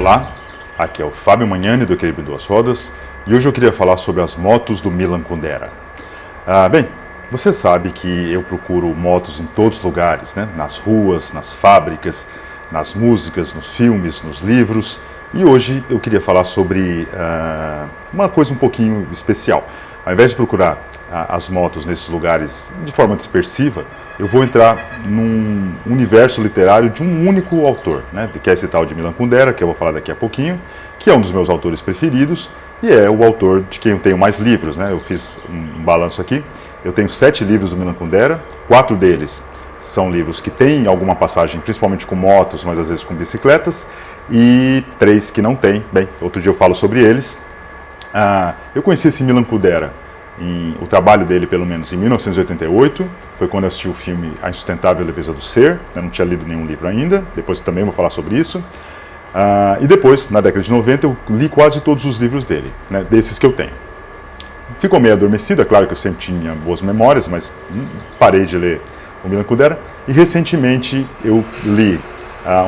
Olá, aqui é o Fábio Magnani do Equilíbrio Duas Rodas e hoje eu queria falar sobre as motos do Milan Kundera. Bem, você sabe que eu procuro motos em todos os lugares, né? Nas ruas, nas fábricas, nas músicas, nos filmes, nos livros, e hoje eu queria falar sobre uma coisa um pouquinho especial. Ao invés de procurar as motos nesses lugares de forma dispersiva, eu vou entrar num universo literário de um único autor, né, que é esse tal de Milan Kundera, que eu vou falar daqui a pouquinho, que é um dos meus autores preferidos e é o autor de quem eu tenho mais livros, né? Eu fiz um balanço aqui, eu tenho 7 livros do Milan Kundera, 4 deles são livros que têm alguma passagem, principalmente com motos, mas às vezes com bicicletas, e 3 que não têm. Bem, outro dia eu falo sobre eles. Eu conheci esse Milan Kundera, o trabalho dele pelo menos em 1988, foi quando eu assisti o filme A Insustentável Leveza do Ser. Eu não tinha lido nenhum livro ainda, depois também vou falar sobre isso. E depois, na década de 90, eu li quase todos os livros dele, né, desses que eu tenho. Ficou meio adormecido, é claro que eu sempre tinha boas memórias, mas parei de ler o Milan Kundera. E recentemente eu li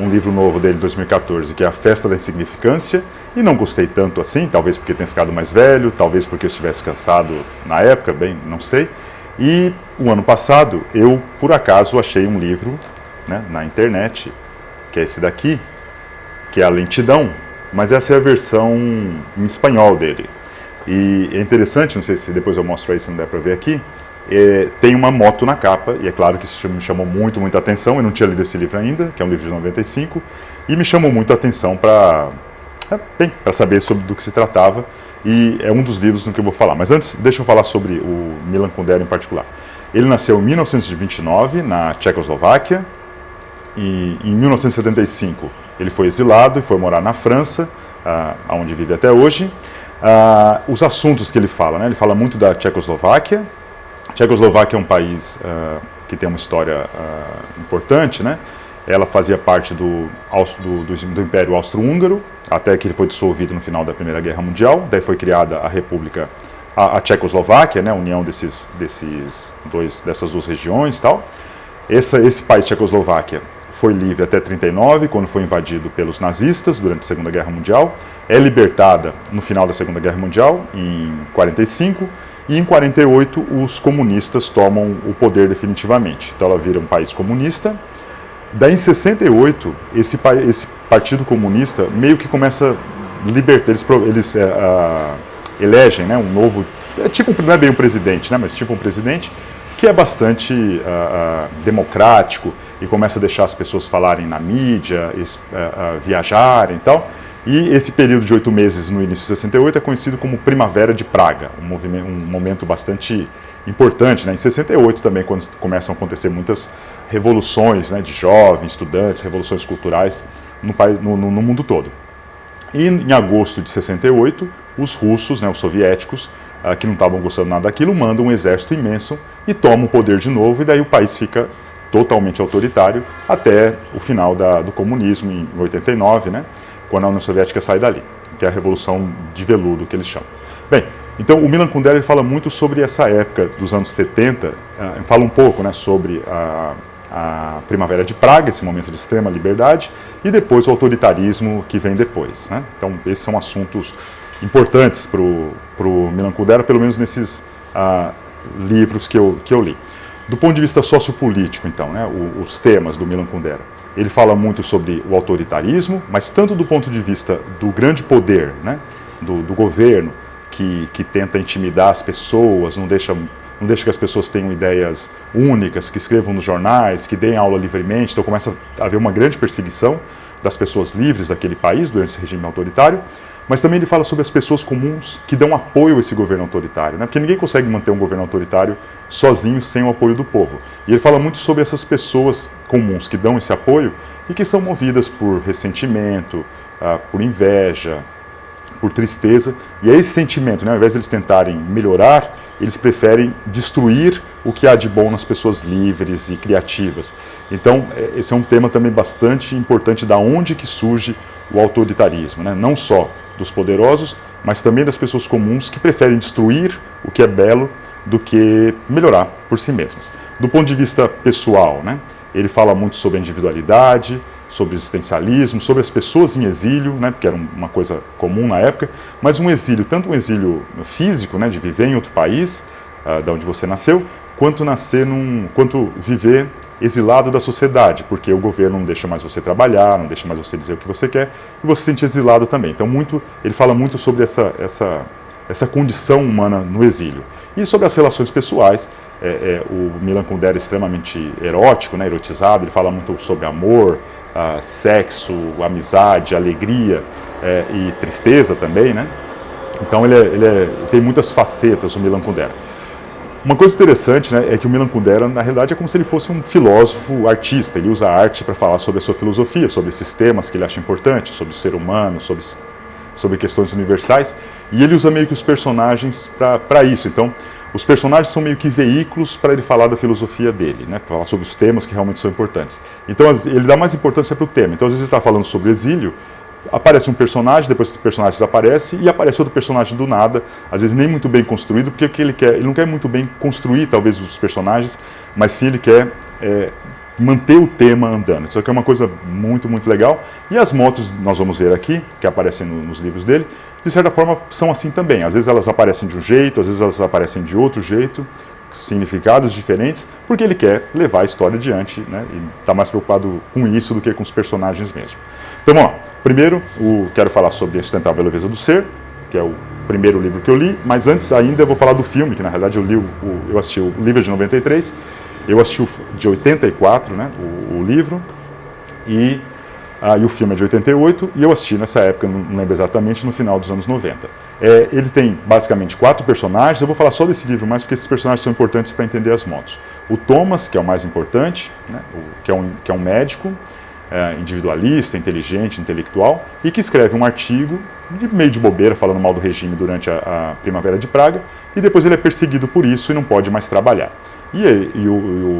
um livro novo dele, de 2014, que é A Festa da Insignificância, e não gostei tanto assim, talvez porque tenha ficado mais velho, talvez porque eu estivesse cansado na época, bem, não sei. E o ano passado eu, por acaso, achei um livro, né, na internet, que é esse daqui, que é A Lentidão, mas essa é a versão em espanhol dele. E é interessante, não sei se depois eu mostro aí, se não der para ver aqui, tem uma moto na capa, e é claro que isso me chamou muita atenção. Eu não tinha lido esse livro ainda, que é um livro de 95, e me chamou muito a atenção para saber do que se tratava, e é um dos livros no que eu vou falar. Mas antes, deixa eu falar sobre o Milan Kundera em particular. Ele nasceu em 1929, na Tchecoslováquia, e em 1975 ele foi exilado e foi morar na França, onde vive até hoje. Os assuntos que ele fala, né? Ele fala muito da Tchecoslováquia. A Tchecoslováquia é um país que tem uma história importante, né? Ela fazia parte do Império Austro-Húngaro, até que ele foi dissolvido no final da Primeira Guerra Mundial. Daí foi criada a República, a Tchecoslováquia, né? A união dessas duas regiões e tal. Esse país, Tchecoslováquia, foi livre até 1939, quando foi invadido pelos nazistas durante a Segunda Guerra Mundial. É libertada no final da Segunda Guerra Mundial, em 45, e em 48 os comunistas tomam o poder definitivamente. Então ela vira um país comunista. Daí em 68, esse Partido Comunista meio que começa a libertar, eles elegem, né, um novo, não é bem um presidente, né, mas tipo um presidente que é bastante democrático e começa a deixar as pessoas falarem na mídia, viajarem e tal. E esse período de 8 meses no início de 68 é conhecido como Primavera de Praga, um momento bastante importante, né? Em 68 também, quando começam a acontecer muitas revoluções, né, de jovens, estudantes, revoluções culturais no mundo todo. E em agosto de 68, os russos, né, os soviéticos, que não estavam gostando nada daquilo, mandam um exército imenso e tomam o poder de novo, e daí o país fica totalmente autoritário até o final do comunismo, em 89, né, quando a União Soviética sai dali, que é a Revolução de Veludo, que eles chamam. Bem, então o Milan Kundera ele fala muito sobre essa época dos anos 70, fala um pouco, né, sobre a Primavera de Praga, esse momento de extrema liberdade, e depois o autoritarismo que vem depois, né? Então esses são assuntos importantes para o Milan Kundera, pelo menos nesses livros que eu li. Do ponto de vista sociopolítico, então, né, os temas do Milan Kundera, ele fala muito sobre o autoritarismo, mas tanto do ponto de vista do grande poder, né, do governo, que tenta intimidar as pessoas, não deixa que as pessoas tenham ideias únicas, que escrevam nos jornais, que deem aula livremente. Então começa a haver uma grande perseguição das pessoas livres daquele país durante esse regime autoritário. Mas também ele fala sobre as pessoas comuns que dão apoio a esse governo autoritário, né? Porque ninguém consegue manter um governo autoritário sozinho, sem o apoio do povo. E ele fala muito sobre essas pessoas comuns que dão esse apoio e que são movidas por ressentimento, por inveja, por tristeza. E é esse sentimento, né? Ao invés de eles tentarem melhorar, eles preferem destruir o que há de bom nas pessoas livres e criativas. Então, esse é um tema também bastante importante, da onde que surge o autoritarismo, né? Não só dos poderosos, mas também das pessoas comuns que preferem destruir o que é belo do que melhorar por si mesmos. Do ponto de vista pessoal, né? Ele fala muito sobre a individualidade, sobre existencialismo, sobre as pessoas em exílio, né, porque era uma coisa comum na época, mas um exílio, tanto um exílio físico, né, de viver em outro país, da onde você nasceu, quanto viver exilado da sociedade, porque o governo não deixa mais você trabalhar, não deixa mais você dizer o que você quer, e você se sente exilado também. Então ele fala muito sobre essa condição humana no exílio. E sobre as relações pessoais, o Milan Kundera é extremamente erótico, né, erotizado, ele fala muito sobre amor, sexo, amizade, alegria e tristeza também, né? Então ele tem muitas facetas, o Milan Kundera. Uma coisa interessante, né, é que o Milan Kundera, na realidade, é como se ele fosse um filósofo artista. Ele usa a arte para falar sobre a sua filosofia, sobre esses temas que ele acha importantes, sobre o ser humano, sobre questões universais. E ele usa meio que os personagens para isso. Então, os personagens são meio que veículos para ele falar da filosofia dele, né, para falar sobre os temas que realmente são importantes. Então, ele dá mais importância para o tema. Então, às vezes ele está falando sobre exílio, aparece um personagem, depois esse personagem desaparece e aparece outro personagem do nada, às vezes nem muito bem construído, porque o que ele não quer muito bem construir talvez os personagens, mas sim ele quer manter o tema andando. Isso aqui é uma coisa muito, muito legal. E as motos, nós vamos ver aqui, que aparecem nos livros dele, de certa forma são assim também. Às vezes elas aparecem de um jeito, às vezes elas aparecem de outro jeito, significados diferentes, porque ele quer levar a história adiante, né, e está mais preocupado com isso do que com os personagens mesmo. Então vamos lá. Primeiro, quero falar sobre A Insustentável Leveza do Ser, que é o primeiro livro que eu li, mas antes ainda eu vou falar do filme, que na realidade eu assisti o livro de 93, eu assisti de 84, né, o livro, e o filme é de 88, e eu assisti nessa época, não lembro exatamente, no final dos anos 90. Ele tem basicamente 4 personagens, eu vou falar só desse livro mais porque esses personagens são importantes para entender as motos. O Thomas, que é o mais importante, né, que é um médico, individualista, inteligente, intelectual, e que escreve um artigo meio de bobeira, falando mal do regime durante a Primavera de Praga, e depois ele é perseguido por isso e não pode mais trabalhar.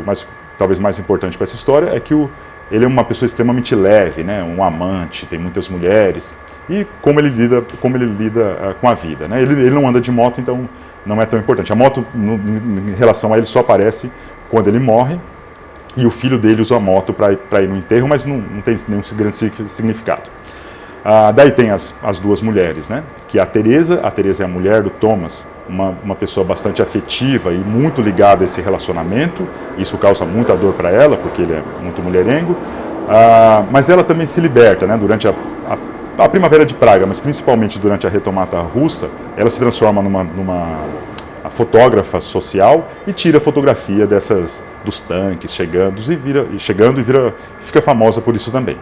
Mas talvez mais importante para essa história é que ele é uma pessoa extremamente leve, né, um amante, tem muitas mulheres, e como ele lida com a vida. Né? Ele não anda de moto, então não é tão importante. A moto, em relação a ele, só aparece quando ele morre, e o filho dele usa a moto para ir no enterro, mas não tem nenhum grande significado. Daí tem as duas mulheres, né? Que é a Teresa é a mulher do Thomas, uma pessoa bastante afetiva e muito ligada a esse relacionamento. Isso causa muita dor para ela, porque ele é muito mulherengo. Mas ela também se liberta, né? Durante a Primavera de Praga, mas principalmente durante a retomada russa, ela se transforma numa fotógrafa social e tira fotografia dos tanques chegando e fica famosa por isso também.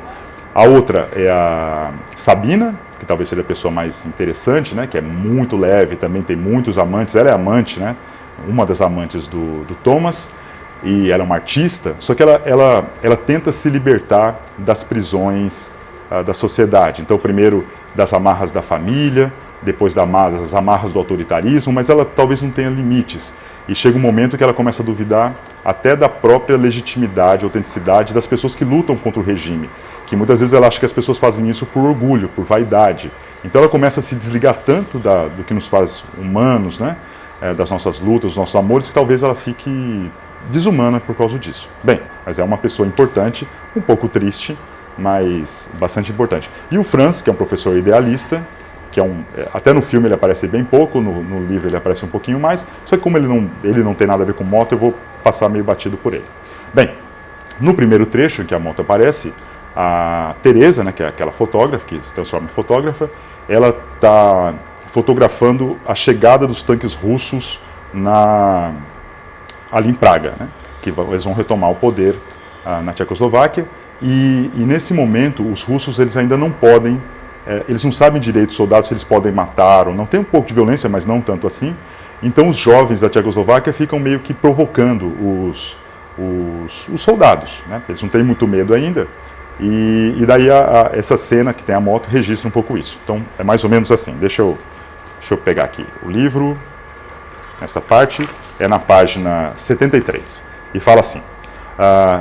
A outra é a Sabina, que talvez seja a pessoa mais interessante, né, que é muito leve, também tem muitos amantes. Ela é amante, né, uma das amantes do Thomas, e ela é uma artista, só que ela tenta se libertar das prisões da sociedade. Então, primeiro das amarras da família, depois das amarras do autoritarismo, mas ela talvez não tenha limites. E chega um momento que ela começa a duvidar até da própria legitimidade, autenticidade das pessoas que lutam contra o regime, que muitas vezes ela acha que as pessoas fazem isso por orgulho, por vaidade. Então ela começa a se desligar tanto do que nos faz humanos, né, das nossas lutas, dos nossos amores, que talvez ela fique desumana por causa disso. Bem, mas é uma pessoa importante, um pouco triste, mas bastante importante. E o Franz, que é um professor idealista, que até no filme ele aparece bem pouco, no livro ele aparece um pouquinho mais, só que como ele não tem nada a ver com moto, eu vou passar meio batido por ele. Bem, no primeiro trecho em que a moto aparece, a Teresa, né, que é aquela fotógrafa, que se transforma em fotógrafa, ela está fotografando a chegada dos tanques russos ali em Praga, né, que eles vão retomar o poder na Tchecoslováquia, e nesse momento os russos eles ainda não podem, eles não sabem direito, os soldados, se eles podem matar ou não. Tem um pouco de violência, mas não tanto assim. Então os jovens da Tchecoslováquia ficam meio que provocando os soldados, né? Eles não têm muito medo ainda. E daí essa cena que tem a moto registra um pouco isso. Então é mais ou menos assim. Deixa eu pegar aqui o livro. Essa parte é na página 73. E fala assim: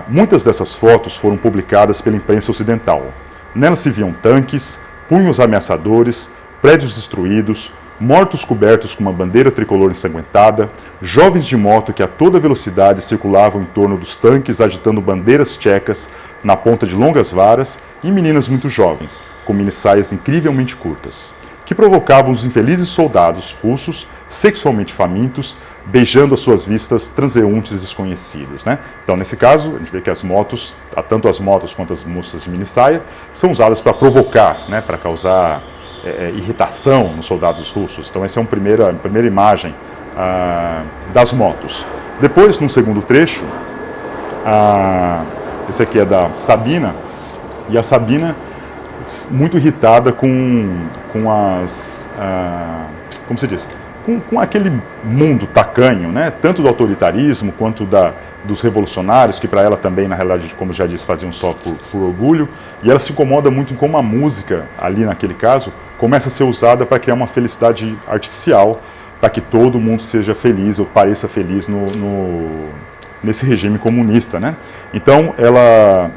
muitas dessas fotos foram publicadas pela imprensa ocidental. Nelas se viam tanques, punhos ameaçadores, prédios destruídos, mortos cobertos com uma bandeira tricolor ensanguentada, jovens de moto que a toda velocidade circulavam em torno dos tanques agitando bandeiras tchecas na ponta de longas varas e meninas muito jovens, com minissaias incrivelmente curtas, que provocavam os infelizes soldados russos, sexualmente famintos, beijando às suas vistas transeuntes desconhecidos, né? Então, nesse caso, a gente vê que as motos, tanto as motos quanto as moças de minissaia, são usadas para provocar, né? Para causar irritação nos soldados russos. Então, essa é a primeira imagem das motos. Depois, no segundo trecho, esse aqui é da Sabina, e a Sabina muito irritada com as... como se diz? Com aquele mundo tacanho, né? Tanto do autoritarismo quanto dos revolucionários, que para ela também, na realidade, como já disse, faziam só por orgulho, e ela se incomoda muito em como a música, ali naquele caso, começa a ser usada para criar uma felicidade artificial, para que todo mundo seja feliz ou pareça feliz nesse regime comunista, né? Então, ela,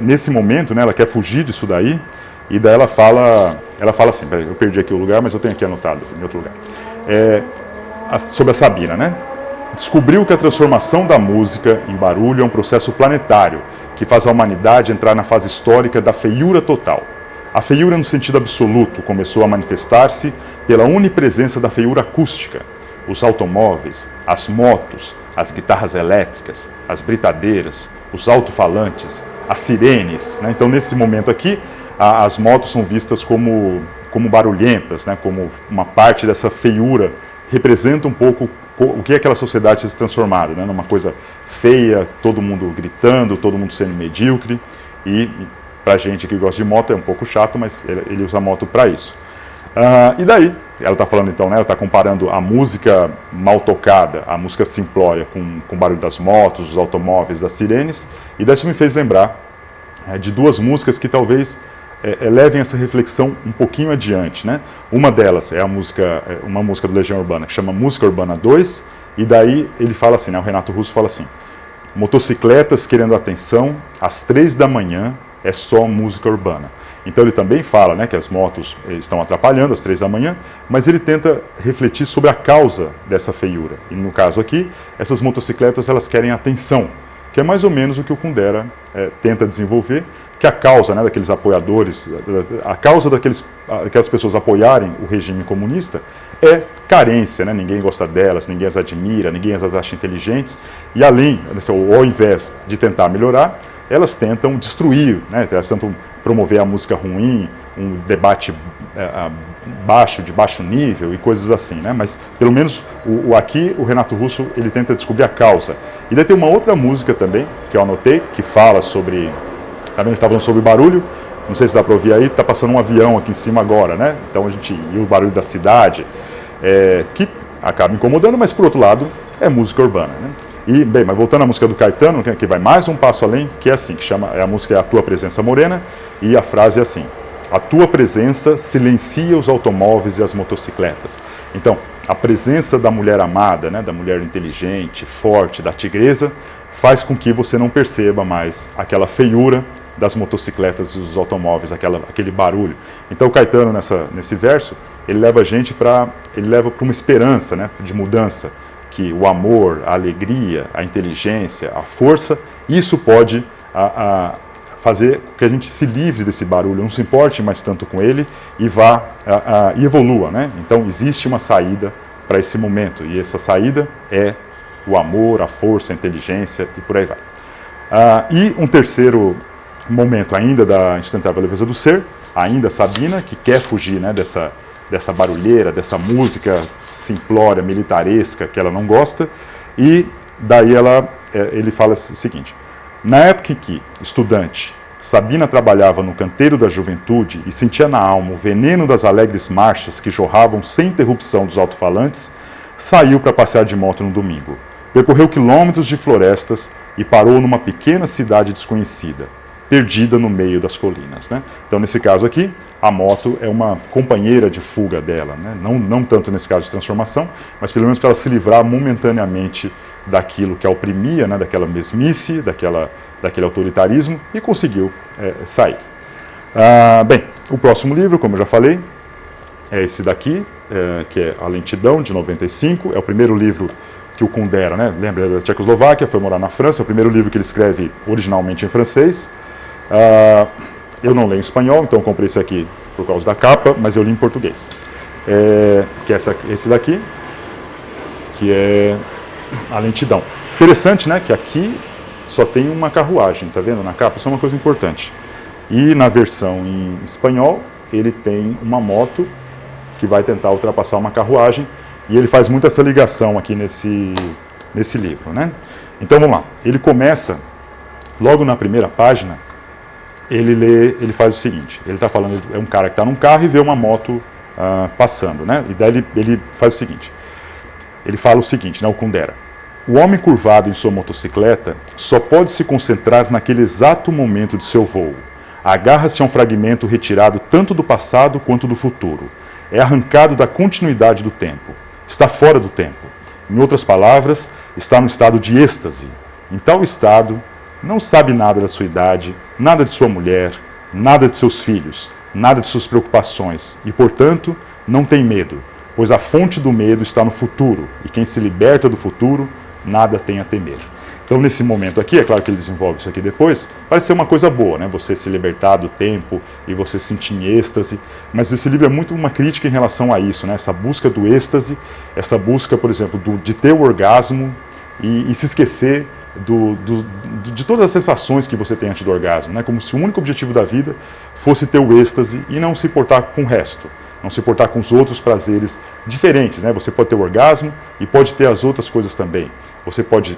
nesse momento, né, ela quer fugir disso daí, e daí ela fala assim, peraí, eu perdi aqui o lugar, mas eu tenho aqui anotado em outro lugar. Sobre a Sabina, né? Descobriu que a transformação da música em barulho é um processo planetário que faz a humanidade entrar na fase histórica da feiura total. A feiura, no sentido absoluto, começou a manifestar-se pela onipresença da feiura acústica. Os automóveis, as motos, as guitarras elétricas, as britadeiras, os alto-falantes, as sirenes, né? Então, nesse momento aqui, as motos são vistas como barulhentas, né? Como uma parte dessa feiura, representa um pouco o que é aquela sociedade se transformada, né? Numa coisa feia, todo mundo gritando, todo mundo sendo medíocre, e pra gente que gosta de moto é um pouco chato, mas ele usa a moto para isso. E daí, ela está falando então, né? Ela está comparando a música mal tocada, a música simplória, com o barulho das motos, dos automóveis, das sirenes, e daí isso me fez lembrar de duas músicas que talvez levem essa reflexão um pouquinho adiante, né? Uma delas é uma música do Legião Urbana, que chama Música Urbana 2, e daí ele fala assim, né? O Renato Russo fala assim: motocicletas querendo atenção, às 3 da manhã é só música urbana. Então ele também fala, né, que as motos estão atrapalhando às 3 da manhã, mas ele tenta refletir sobre a causa dessa feiura. E no caso aqui, essas motocicletas elas querem atenção, que é mais ou menos o que o Kundera tenta desenvolver, que a causa, né, daqueles apoiadores, a causa daquelas pessoas apoiarem o regime comunista é carência, né? Ninguém gosta delas, ninguém as admira, ninguém as acha inteligentes, e além, ao invés de tentar melhorar, elas tentam destruir, né? Elas tentam promover a música ruim, um debate de baixo nível e coisas assim, né? Mas pelo menos aqui o Renato Russo ele tenta descobrir a causa. E daí tem uma outra música também que eu anotei que fala sobre, a gente está falando sobre barulho, não sei se dá para ouvir aí, está passando um avião aqui em cima agora, né? Então e o barulho da cidade, que acaba incomodando, mas por outro lado é música urbana, né? E, bem, mas voltando à música do Caetano, que vai mais um passo além, que é assim, a música é A Tua Presença Morena, e a frase é assim: a tua presença silencia os automóveis e as motocicletas. Então, a presença da mulher amada, né, da mulher inteligente, forte, da tigresa, faz com que você não perceba mais aquela feiura das motocicletas e dos automóveis, aquele barulho. Então, o Caetano, nesse verso, ele leva a gente para uma esperança, né, de mudança, que o amor, a alegria, a inteligência, a força, isso pode fazer com que a gente se livre desse barulho, não se importe mais tanto com ele e e evolua, né? Então existe uma saída para esse momento, e essa saída é o amor, a força, a inteligência e por aí vai. E um terceiro momento ainda da Insustentável Leveza do Ser, ainda Sabina, que quer fugir, né, dessa barulheira, dessa música simplória, militaresca, que ela não gosta, e daí ele fala o seguinte: na época em que, estudante, Sabina trabalhava no canteiro da juventude e sentia na alma o veneno das alegres marchas que jorravam sem interrupção dos alto-falantes, saiu para passear de moto no domingo. Percorreu quilômetros de florestas e parou numa pequena cidade desconhecida, perdida no meio das colinas, né? Então, nesse caso aqui, a moto é uma companheira de fuga dela, né? Não tanto nesse caso de transformação, mas pelo menos para ela se livrar momentaneamente daquilo que a oprimia, né? Daquela mesmice, daquele autoritarismo, e conseguiu sair. Bem, o próximo livro, como eu já falei, é esse daqui, que é A Lentidão, de 95, é o primeiro livro que o Kundera, né, lembra da Tchecoslováquia, foi morar na França, é o primeiro livro que ele escreve originalmente em francês. Eu não leio em espanhol, então eu comprei esse aqui por causa da capa, mas eu li em português. Que é esse daqui, que é a lentidão. Interessante, né, que aqui só tem uma carruagem, tá vendo, na capa? Isso é uma coisa importante. E na versão em espanhol, ele tem uma moto que vai tentar ultrapassar uma carruagem, e ele faz muito essa ligação aqui nesse livro, né? Então vamos lá, ele começa, logo na primeira página, ele faz o seguinte, ele está falando, é um cara que está num carro e vê uma moto passando, né? E daí ele faz o seguinte, ele fala o seguinte, né, o Kundera: o homem curvado em sua motocicleta só pode se concentrar naquele exato momento de seu voo. Agarra-se a um fragmento retirado tanto do passado quanto do futuro. É arrancado da continuidade do tempo. Está fora do tempo. Em outras palavras, está no estado de êxtase. Em tal estado, não sabe nada da sua idade, nada de sua mulher, nada de seus filhos, nada de suas preocupações e, portanto, não tem medo, pois a fonte do medo está no futuro, e quem se liberta do futuro, nada tem a temer. Então, nesse momento aqui, é claro que ele desenvolve isso aqui depois, parece ser uma coisa boa, né? Você se libertar do tempo e você se sentir em êxtase, mas esse livro é muito uma crítica em relação a isso, né? Essa busca do êxtase, essa busca, por exemplo, de ter o orgasmo e se esquecer de todas as sensações que você tem antes do orgasmo, né? Como se o único objetivo da vida fosse ter o êxtase e não se importar com o resto, não se importar com os outros prazeres diferentes, né? Você pode ter o orgasmo e pode ter as outras coisas também. Você pode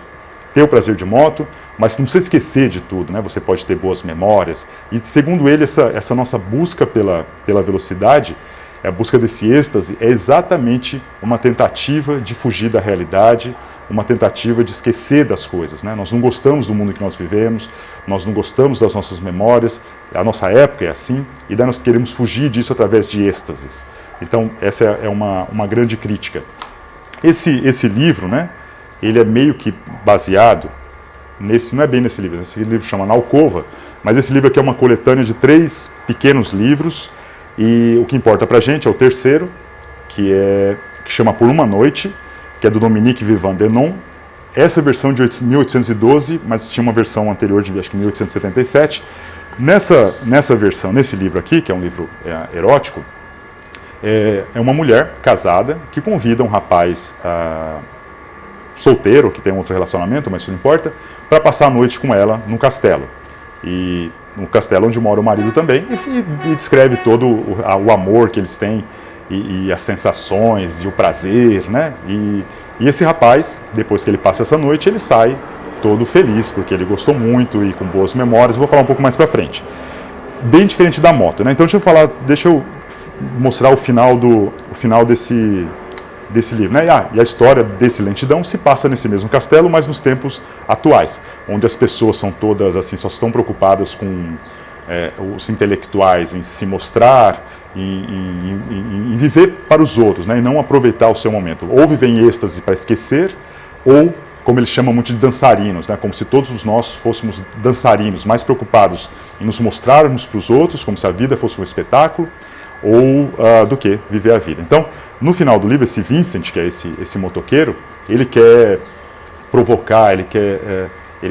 ter o prazer de moto, mas não precisa esquecer de tudo, né? Você pode ter boas memórias. E segundo ele, essa nossa busca pela velocidade, a busca desse êxtase, é exatamente uma tentativa de fugir da realidade, uma tentativa de esquecer das coisas, né? Nós não gostamos do mundo que nós vivemos, nós não gostamos das nossas memórias, a nossa época é assim, e daí nós queremos fugir disso através de êxtases. Então, essa é uma grande crítica. Esse livro, né? Ele é meio que baseado não é bem nesse livro, esse livro chama Na Alcova, mas esse livro aqui é uma coletânea de 3 pequenos livros, e o que importa pra gente é o terceiro, que chama Por Uma Noite, que é do Dominique Vivant Denon. Essa versão de 1812, mas tinha uma versão anterior de, acho que 1877. Nessa versão, nesse livro aqui, que é um livro erótico, é uma mulher casada que convida um rapaz solteiro, que tem um outro relacionamento, mas isso não importa, para passar a noite com ela no castelo. E no castelo onde mora o marido também, e descreve todo o amor que eles têm, e as sensações, e o prazer, né? E esse rapaz, depois que ele passa essa noite, ele sai todo feliz, porque ele gostou muito e com boas memórias. Vou falar um pouco mais para frente. Bem diferente da moto, né? Então deixa eu mostrar o final desse livro, né? E a história desse Lentidão se passa nesse mesmo castelo, mas nos tempos atuais, onde as pessoas são todas assim, só estão preocupadas com os intelectuais em se mostrar, em viver para os outros, né? E não aproveitar o seu momento. Ou viver em êxtase para esquecer, ou, como eles chamam muito de dançarinos, né? Como se todos nós fôssemos dançarinos, mais preocupados em nos mostrarmos para os outros, como se a vida fosse um espetáculo, ou do que viver a vida. Então, no final do livro, esse Vincent, que é esse motoqueiro, ele quer provocar, ele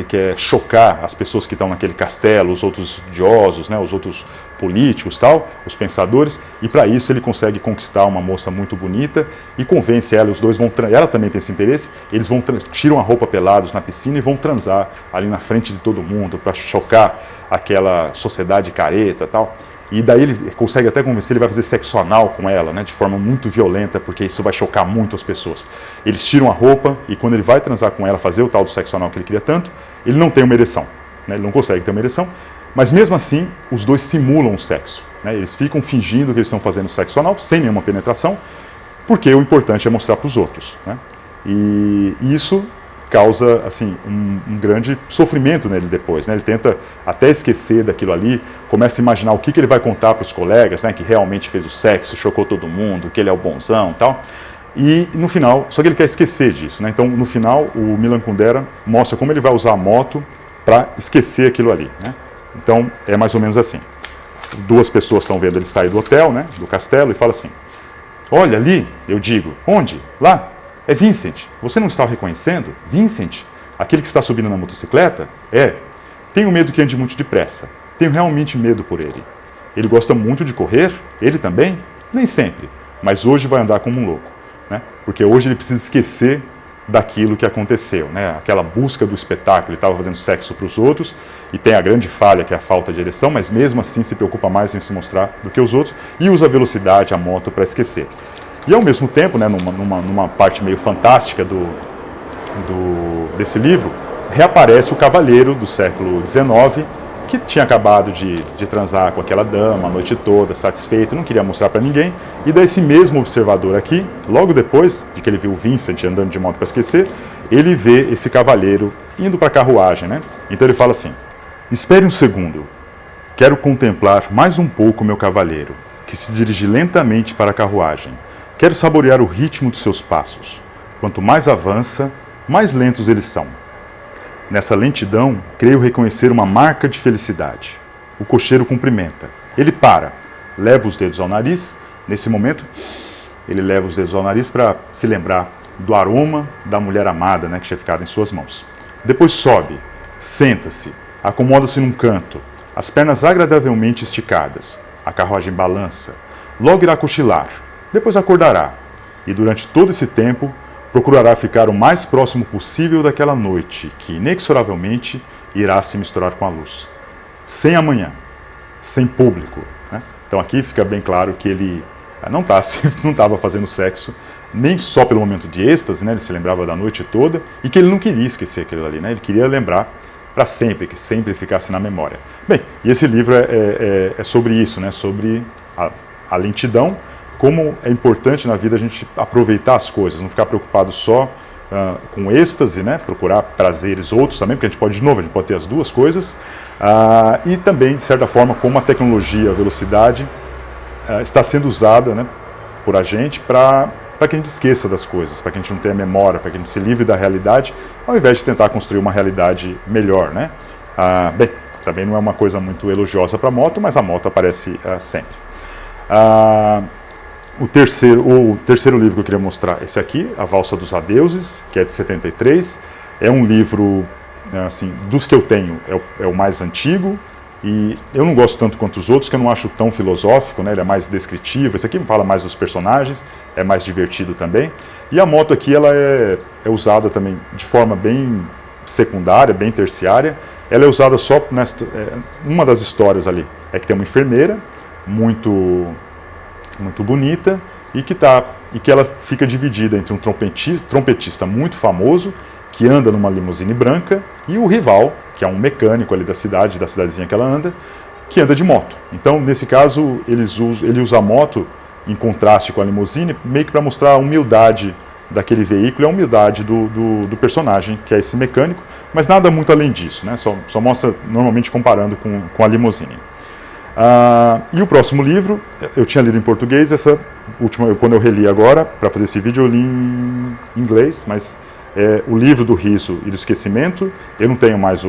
quer chocar as pessoas que estão naquele castelo, os outros estudiosos, né, os outros políticos, tal, os pensadores, e para isso ele consegue conquistar uma moça muito bonita e convence ela, os dois vão, ela também tem esse interesse, eles tiram a roupa pelados na piscina e vão transar ali na frente de todo mundo para chocar aquela sociedade careta, tal. E daí ele consegue até convencer, ele vai fazer sexo anal com ela, né, de forma muito violenta, porque isso vai chocar muito as pessoas. Eles tiram a roupa e quando ele vai transar com ela, fazer o tal do sexo anal que ele queria tanto, ele não tem uma ereção, né, ele não consegue ter uma ereção, mas mesmo assim, os dois simulam o sexo, né, eles ficam fingindo que eles estão fazendo sexo anal, sem nenhuma penetração, porque o importante é mostrar para os outros, né, e isso causa assim, um grande sofrimento nele depois, né? Ele tenta até esquecer daquilo ali, começa a imaginar o que ele vai contar para os colegas, né? Que realmente fez o sexo, chocou todo mundo, que ele é o bonzão e tal. E no final, só que ele quer esquecer disso, né? Então no final o Milan Kundera mostra como ele vai usar a moto para esquecer aquilo ali, né? Então é mais ou menos assim. 2 pessoas estão vendo ele sair do hotel, né? Do castelo, e fala assim: olha ali, eu digo, onde? Lá? É Vincent. Você não está o reconhecendo? Vincent? Aquele que está subindo na motocicleta? É. Tenho medo que ande muito depressa. tenho realmente medo por ele. Ele gosta muito de correr, ele também? Nem sempre, mas hoje vai andar como um louco, né? Porque hoje ele precisa esquecer daquilo que aconteceu, né? Aquela busca do espetáculo, ele estava fazendo sexo para os outros, e tem a grande falha que é a falta de ereção, mas mesmo assim se preocupa mais em se mostrar do que os outros, e usa a velocidade, a moto, para esquecer. E ao mesmo tempo, né, numa parte meio fantástica desse livro, reaparece o cavaleiro do século XIX, que tinha acabado de transar com aquela dama a noite toda, satisfeito, não queria mostrar para ninguém, e daí esse mesmo observador aqui, logo depois de que ele viu o Vincent andando de moto para esquecer, ele vê esse cavaleiro indo para a carruagem, né? Então ele fala assim: espere um segundo, quero contemplar mais um pouco meu cavaleiro, que se dirige lentamente para a carruagem. Quero saborear o ritmo de seus passos. Quanto mais avança, mais lentos eles são. Nessa lentidão, creio reconhecer uma marca de felicidade. O cocheiro cumprimenta. Ele para, leva os dedos ao nariz. Nesse momento, ele leva os dedos ao nariz para se lembrar do aroma da mulher amada, né, que tinha ficado em suas mãos. Depois sobe, senta-se, acomoda-se num canto, as pernas agradavelmente esticadas. A carruagem balança. Logo irá cochilar. Depois acordará. E durante todo esse tempo, procurará ficar o mais próximo possível daquela noite, que inexoravelmente irá se misturar com a luz. Sem amanhã, sem público, né? Então aqui fica bem claro que ele não estava fazendo sexo, nem só pelo momento de êxtase, né? Ele se lembrava da noite toda, e que ele não queria esquecer aquilo ali, né? Ele queria lembrar para sempre, que sempre ficasse na memória. Bem, e esse livro é sobre isso, né? Sobre a lentidão, como é importante na vida a gente aproveitar as coisas, não ficar preocupado só com êxtase, né? Procurar prazeres outros também, porque a gente pode, de novo, a gente pode ter as duas coisas, e também, de certa forma, como a tecnologia, a velocidade, está sendo usada, né, por a gente para que a gente esqueça das coisas, para que a gente não tenha memória, para que a gente se livre da realidade, ao invés de tentar construir uma realidade melhor, né? Bem, também não é uma coisa muito elogiosa para a moto, mas a moto aparece sempre. O terceiro livro que eu queria mostrar, esse aqui, A Valsa dos Adeuses, que é de 73. É um livro, assim, dos que eu tenho, é o mais antigo, e eu não gosto tanto quanto os outros, que eu não acho tão filosófico, né? Ele é mais descritivo. Esse aqui me fala mais dos personagens, é mais divertido também. E a moto aqui, ela é usada também de forma bem secundária, bem terciária. Ela é usada só uma das histórias ali, é que tem uma enfermeira muito bonita, e que ela fica dividida entre um trompetista muito famoso, que anda numa limusine branca, e o rival, que é um mecânico ali da cidadezinha que ela anda, que anda de moto. Então, nesse caso, ele usa a moto em contraste com a limusine, meio que para mostrar a humildade daquele veículo e a humildade do personagem, que é esse mecânico, mas nada muito além disso, né? Só mostra normalmente comparando com a limusine. E o próximo livro, eu tinha lido em português, essa última, quando eu reli agora, para fazer esse vídeo, eu li em inglês, mas é o livro do riso e do esquecimento. Eu não tenho mais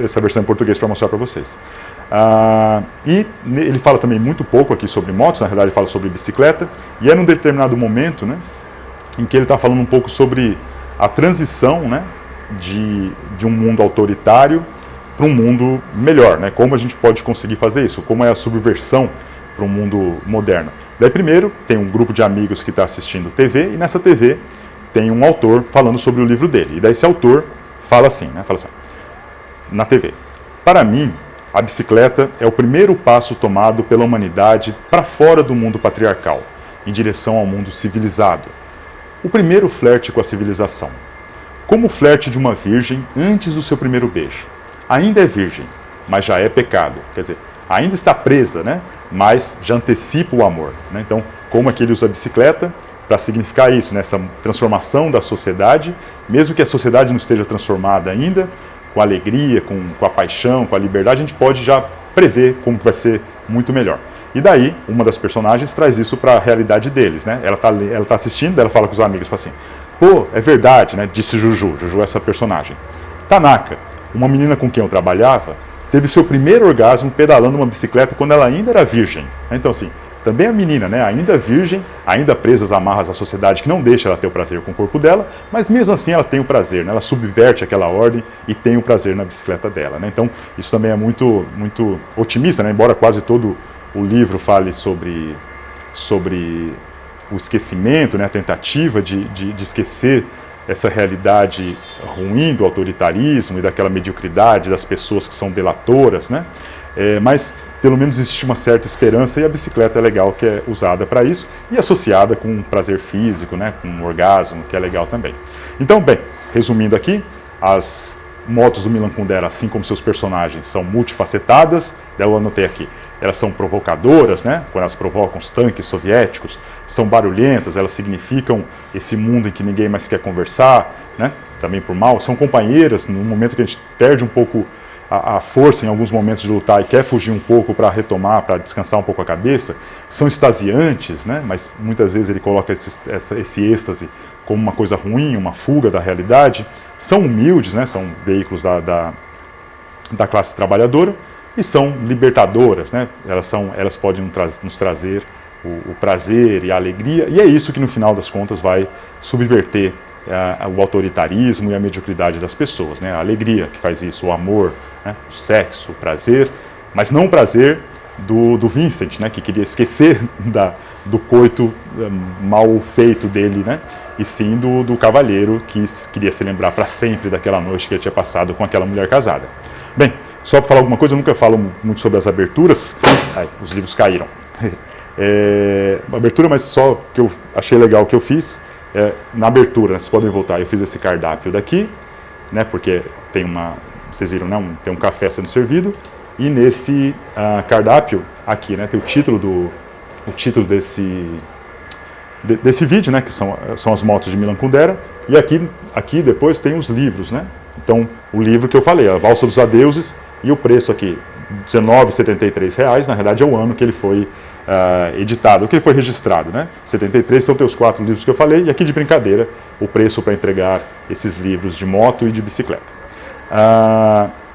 essa versão em português para mostrar para vocês. E ele fala também muito pouco aqui sobre motos, na verdade ele fala sobre bicicleta, e é num determinado momento, né, em que ele está falando um pouco sobre a transição, né, de um mundo autoritário para um mundo melhor, né? Como a gente pode conseguir fazer isso, como é a subversão para um mundo moderno. Daí primeiro tem um grupo de amigos que está assistindo TV, e nessa TV tem um autor falando sobre o livro dele, e daí esse autor fala assim, né? Fala assim, na TV: para mim, a bicicleta é o primeiro passo tomado pela humanidade para fora do mundo patriarcal, em direção ao mundo civilizado. O primeiro flerte com a civilização. Como o flerte de uma virgem antes do seu primeiro beijo. Ainda é virgem, mas já é pecado. Quer dizer, ainda está presa, né? Mas já antecipa o amor, né? Então, como é que ele usa a bicicleta para significar isso, né? Essa transformação da sociedade, mesmo que a sociedade não esteja transformada ainda, com a alegria, com a paixão, com a liberdade, a gente pode já prever como vai ser muito melhor. E daí, uma das personagens traz isso para a realidade deles, né? Ela tá assistindo, ela fala com os amigos, fala assim: pô, é verdade, né? Disse Juju é essa personagem. Tanaka, uma menina com quem eu trabalhava, teve seu primeiro orgasmo pedalando uma bicicleta quando ela ainda era virgem. Então, assim, também a menina, né, ainda virgem, ainda presa às amarras da sociedade que não deixa ela ter o prazer com o corpo dela, mas mesmo assim ela tem o prazer, né, ela subverte aquela ordem e tem o prazer na bicicleta dela, né. Então isso também é muito otimista, né, embora quase todo o livro fale sobre o esquecimento, né, a tentativa de esquecer essa realidade ruim do autoritarismo e daquela mediocridade das pessoas que são delatoras, né? Mas pelo menos existe uma certa esperança e a bicicleta é legal, que é usada para isso e associada com um prazer físico, né, com um orgasmo, que é legal também. Então, bem, resumindo aqui, as motos do Milan Kundera, assim como seus personagens, são multifacetadas, eu anotei aqui. Elas são provocadoras, né? Quando elas provocam os tanques soviéticos, são barulhentas, elas significam esse mundo em que ninguém mais quer conversar, né? Também por mal. São companheiras no momento que a gente perde um pouco a força em alguns momentos de lutar e quer fugir um pouco para retomar, para descansar um pouco a cabeça. São extasiantes, né? Mas muitas vezes ele coloca esse êxtase como uma coisa ruim, uma fuga da realidade. São humildes, né? São veículos da classe trabalhadora. E são libertadoras, né? Elas podem nos trazer o prazer e a alegria, e é isso que no final das contas vai subverter o autoritarismo e a mediocridade das pessoas, né? A alegria que faz isso, o amor, né? O sexo, o prazer, mas não o prazer do Vincent, né? Que queria esquecer do coito mal feito dele, né? E sim do cavalheiro que queria se lembrar para sempre daquela noite que ele tinha passado com aquela mulher casada. Bem, só para falar alguma coisa, eu nunca falo muito sobre as aberturas. Ai, os livros caíram. Abertura, mas só que eu achei legal que eu fiz. Na abertura, né, vocês podem voltar, eu fiz esse cardápio daqui, né, porque tem vocês viram, né, tem um café sendo servido. E nesse cardápio, aqui, né, tem o título desse vídeo, né, que são as motos de Milan Kundera. E aqui depois tem os livros, né. Então, o livro que eu falei, A Valsa dos Adeuses. E o preço aqui, R$19,73, na verdade é o ano que ele foi editado, que ele foi registrado, né? 73 são os 4 livros que eu falei, e aqui de brincadeira, o preço para entregar esses livros de moto e de bicicleta.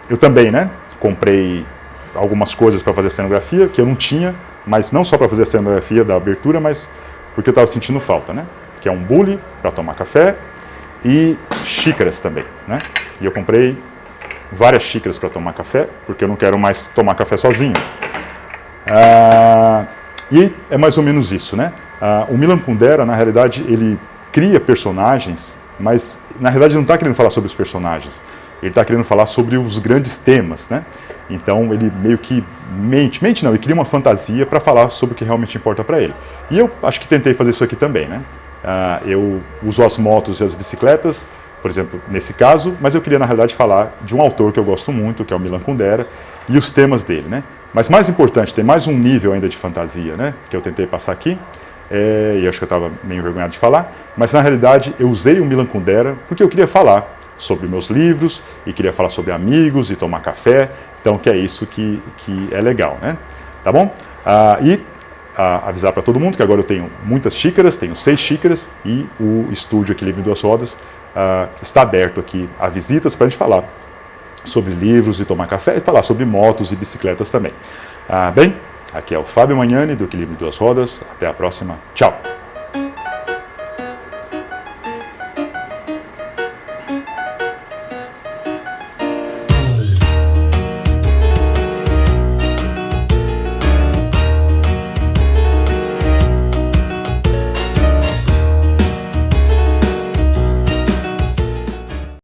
Eu também, né, comprei algumas coisas para fazer a cenografia, que eu não tinha, mas não só para fazer a cenografia da abertura, mas porque eu estava sentindo falta, né? Que é um bule para tomar café e xícaras também, né? E eu comprei várias xícaras para tomar café, porque eu não quero mais tomar café sozinho. E é mais ou menos isso, né? O Milan Kundera, na realidade, ele cria personagens, mas na realidade ele não está querendo falar sobre os personagens, ele está querendo falar sobre os grandes temas, né? Então ele meio que ele cria uma fantasia para falar sobre o que realmente importa para ele. E eu acho que tentei fazer isso aqui também, né? Eu uso as motos e as bicicletas, por exemplo, nesse caso, mas eu queria, na realidade, falar de um autor que eu gosto muito, que é o Milan Kundera, e os temas dele, né? Mas mais importante, tem mais um nível ainda de fantasia, né? Que eu tentei passar aqui, e acho que eu estava meio envergonhado de falar, mas na realidade eu usei o Milan Kundera porque eu queria falar sobre meus livros, e queria falar sobre amigos, e tomar café, então que é isso que é legal, né? Tá bom? Avisar para todo mundo que agora eu tenho muitas xícaras, tenho 6 xícaras, e o estúdio Equilíbrio em Duas Rodas está aberto aqui a visitas para a gente falar sobre livros e tomar café e falar sobre motos e bicicletas também. Bem, aqui é o Fábio Magnani do Equilíbrio em Duas Rodas. Até a próxima. Tchau!